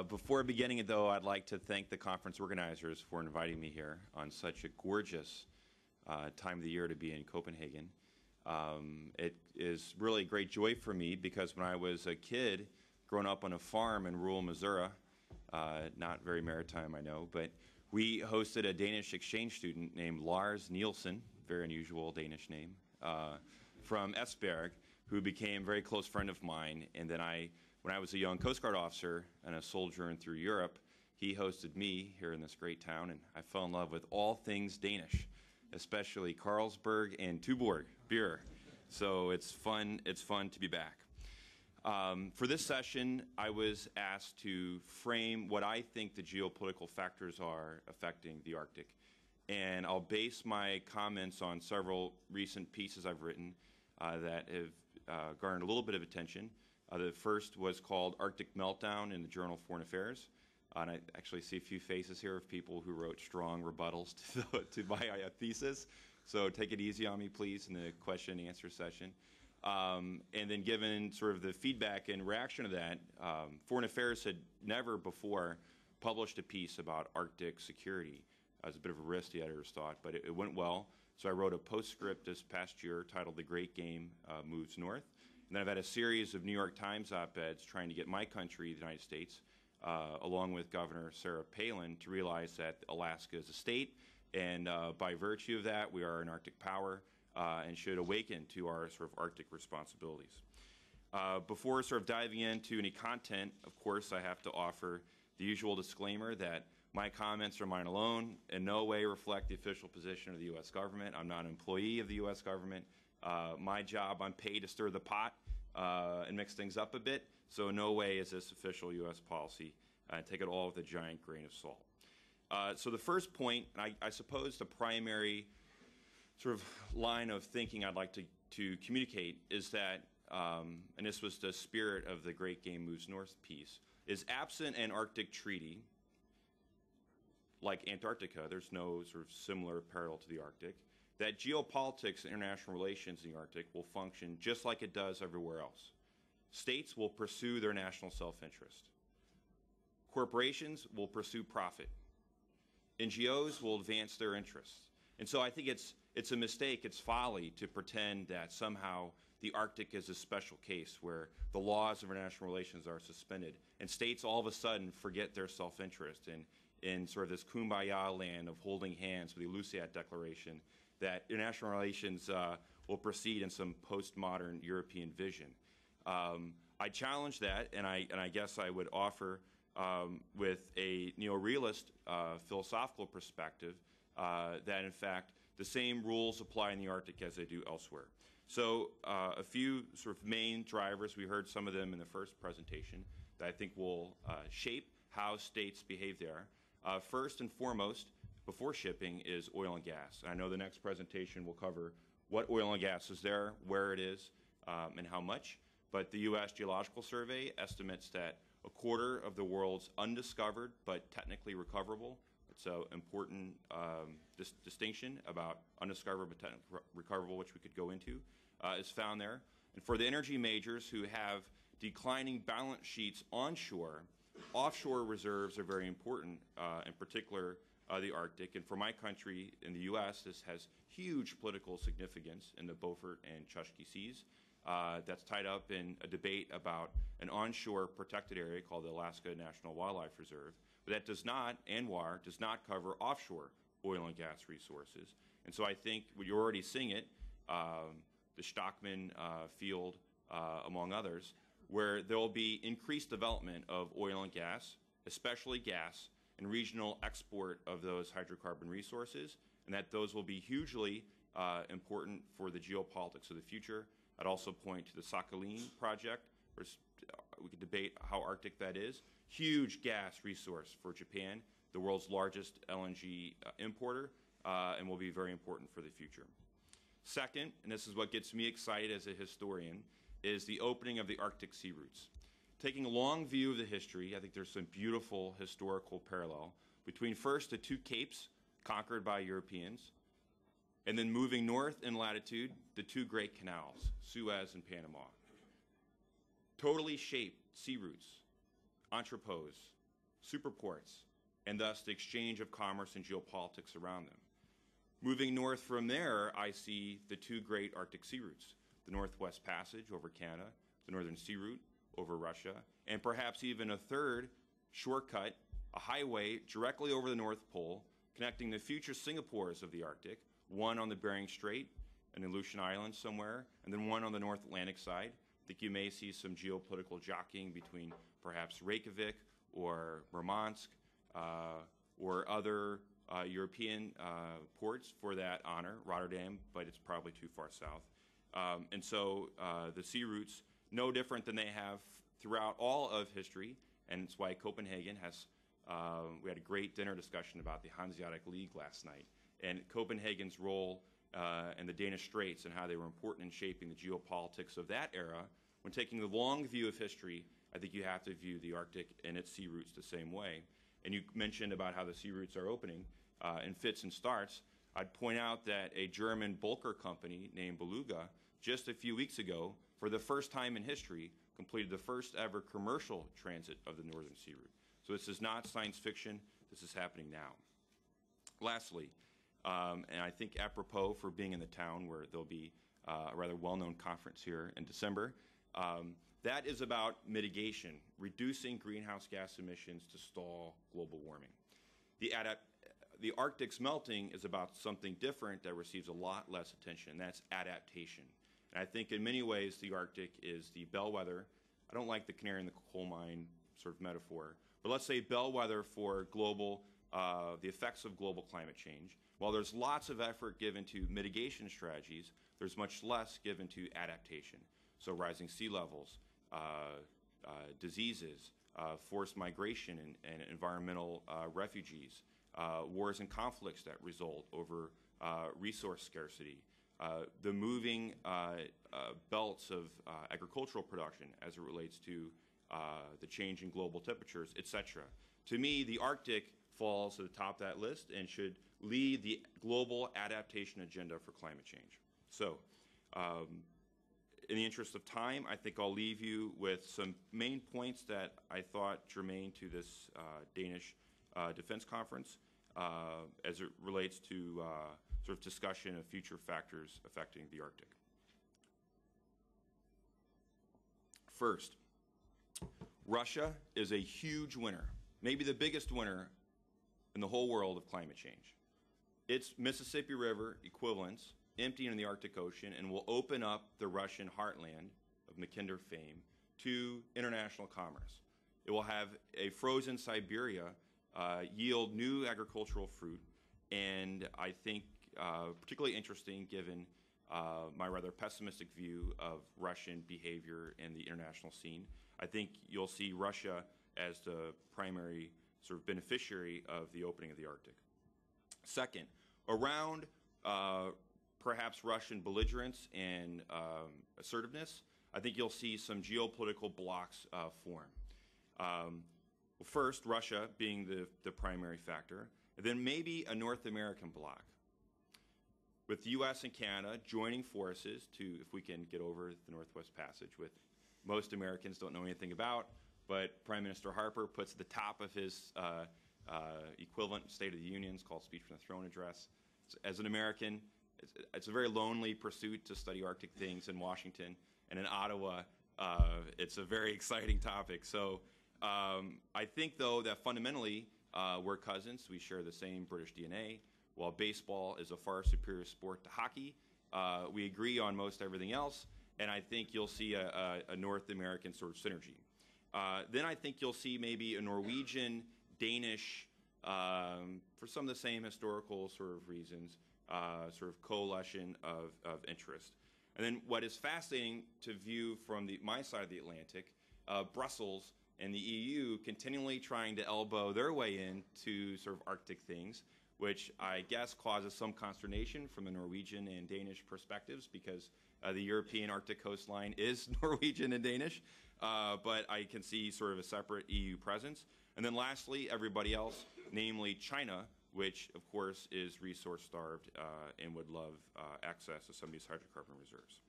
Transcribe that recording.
Before beginning it, though, I'd like to thank the conference organizers for inviting me here on such a gorgeous time of the year to be in Copenhagen. It is really a great joy for me because when I was a kid, growing up on a farm in rural Missouri, not very maritime, I know, but we hosted a Danish exchange student named Lars Nielsen, very unusual Danish name, from Esbjerg, who became a very close friend of mine. And then when I was a young Coast Guard officer and a sojourn through Europe, he hosted me here in this great town, and I fell in love with all things Danish, especially Carlsberg and Tuborg beer. So it's fun to be back. For this session, I was asked to frame what I think the geopolitical factors are affecting the Arctic. And I'll base my comments on several recent pieces I've written that have garnered a little bit of attention. The first was called Arctic Meltdown in the Journal of Foreign Affairs. And I actually see a few faces here of people who wrote strong rebuttals to my thesis. So take it easy on me, please, in the question and answer session. And then given sort of the feedback and reaction to that, Foreign Affairs had never before published a piece about Arctic security. It was a bit of a risk, the editors thought, but it went well. So I wrote a postscript this past year titled The Great Game Moves North. And then I've had a series of New York Times op-eds trying to get my country, the United States, along with Governor Sarah Palin, to realize that Alaska is a state, and by virtue of that, we are an Arctic power and should awaken to our sort of Arctic responsibilities. Before sort of diving into any content, of course, I have to offer the usual disclaimer that my comments are mine alone, in no way reflect the official position of the U.S. government. I'm not an employee of the U.S. government. My job, I'm paid to stir the pot and mix things up a bit, so in no way is this official U.S. policy. Take it all with a giant grain of salt. So the first point, and I suppose the primary sort of line of thinking I'd like to communicate is that, and this was the spirit of the Great Game Moves North piece, is absent an Arctic treaty, like Antarctica, there's no sort of similar parallel to the Arctic, that geopolitics and international relations in the Arctic will function just like it does everywhere else. States will pursue their national self-interest. Corporations will pursue profit. NGOs will advance their interests. And so I think it's a mistake, it's folly to pretend that somehow the Arctic is a special case where the laws of international relations are suspended and states all of a sudden forget their self-interest in sort of this kumbaya land of holding hands with the Lusat Declaration, that international relations will proceed in some postmodern European vision. I challenge that, and I guess I would offer with a neo-realist philosophical perspective that, in fact, the same rules apply in the Arctic as they do elsewhere. So a few sort of main drivers, we heard some of them in the first presentation, that I think will shape how states behave there. First and foremost, before shipping, is oil and gas. And I know the next presentation will cover what oil and gas is there, where it is, and how much. But the U.S. Geological Survey estimates that a quarter of the world's undiscovered but technically recoverable, it's an important distinction about undiscovered but technically recoverable, which we could go into, is found there. And for the energy majors who have declining balance sheets onshore, offshore reserves are very important, in particular the Arctic. And for my country in the U.S., this has huge political significance in the Beaufort and Chukchi Seas. That's tied up in a debate about an onshore protected area called the Alaska National Wildlife Reserve. But that does not, ANWR, does not cover offshore oil and gas resources. And so I think you're already seeing it, the Stockman field, among others, where there will be increased development of oil and gas, especially gas, and regional export of those hydrocarbon resources, and that those will be hugely important for the geopolitics of the future. I'd also point to the Sakhalin project, where we could debate how Arctic that is. Huge gas resource for Japan, the world's largest LNG importer, and will be very important for the future. Second, and this is what gets me excited as a historian, is the opening of the Arctic sea routes. Taking a long view of the history, I think there's some beautiful historical parallel between first the two capes conquered by Europeans, and then moving north in latitude, the two great canals, Suez and Panama. Totally shaped sea routes entrepôts, superports, and thus the exchange of commerce and geopolitics around them. Moving north from there, I see the two great Arctic sea routes, the Northwest Passage over Canada, the Northern Sea Route over Russia, and perhaps even a third shortcut, a highway directly over the North Pole, connecting the future Singapores of the Arctic, one on the Bering Strait and Aleutian Islands somewhere, and then one on the North Atlantic side. I think you may see some geopolitical jockeying between perhaps Reykjavik or Murmansk or other European ports for that honor, Rotterdam, but it's probably too far south. And so the sea routes, no different than they have throughout all of history, and it's why Copenhagen has, we had a great dinner discussion about the Hanseatic League last night, and Copenhagen's role and the Danish Straits and how they were important in shaping the geopolitics of that era. When taking the long view of history, I think you have to view the Arctic and its sea routes the same way. And you mentioned about how the sea routes are opening in fits and starts. I'd point out that a German bulker company named Beluga just a few weeks ago, for the first time in history, completed the first ever commercial transit of the Northern Sea Route. So this is not science fiction, this is happening now. Lastly, and I think apropos for being in the town where there'll be a rather well-known conference here in December, that is about mitigation, reducing greenhouse gas emissions to stall global warming. The Arctic's melting is about something different that receives a lot less attention, and that's adaptation. And I think in many ways the Arctic is the bellwether. I don't like the canary in the coal mine sort of metaphor, but let's say bellwether for global, the effects of global climate change. While there's lots of effort given to mitigation strategies, there's much less given to adaptation. So rising sea levels, diseases, forced migration and environmental refugees, wars and conflicts that result over resource scarcity, the moving belts of agricultural production as it relates to the change in global temperatures, etc. To me, the Arctic falls to the top of that list and should lead the global adaptation agenda for climate change. So, in the interest of time, I think I'll leave you with some main points that I thought germane to this Danish Defense Conference as it relates to sort of discussion of future factors affecting the Arctic. First, Russia is a huge winner, maybe the biggest winner in the whole world of climate change. Its Mississippi River equivalents empty in the Arctic Ocean and will open up the Russian heartland of Mackinder fame to international commerce. It will have a frozen Siberia yield new agricultural fruit, and I think particularly interesting given my rather pessimistic view of Russian behavior in the international scene. I think you'll see Russia as the primary sort of beneficiary of the opening of the Arctic. Second, around perhaps Russian belligerence and assertiveness, I think you'll see some geopolitical blocks form. First, Russia being the primary factor, and then maybe a North American bloc, with the U.S. and Canada joining forces to, if we can get over the Northwest Passage, with most Americans don't know anything about, but Prime Minister Harper puts at the top of his equivalent State of the Union, called Speech from the Throne Address. As an American, it's a very lonely pursuit to study Arctic things in Washington, and in Ottawa, it's a very exciting topic. So I think, though, that fundamentally we're cousins. We share the same British DNA. While baseball is a far superior sport to hockey, we agree on most everything else, and I think you'll see a North American sort of synergy. Then I think you'll see maybe a Norwegian, Danish, for some of the same historical sort of reasons, sort of coalition of interest. And then what is fascinating to view from my side of the Atlantic, Brussels and the EU continually trying to elbow their way into sort of Arctic things, which I guess causes some consternation from the Norwegian and Danish perspectives, because the European Arctic coastline is Norwegian and Danish, but I can see sort of a separate EU presence. And then lastly, everybody else, namely China, which of course is resource starved and would love access to some of these hydrocarbon reserves.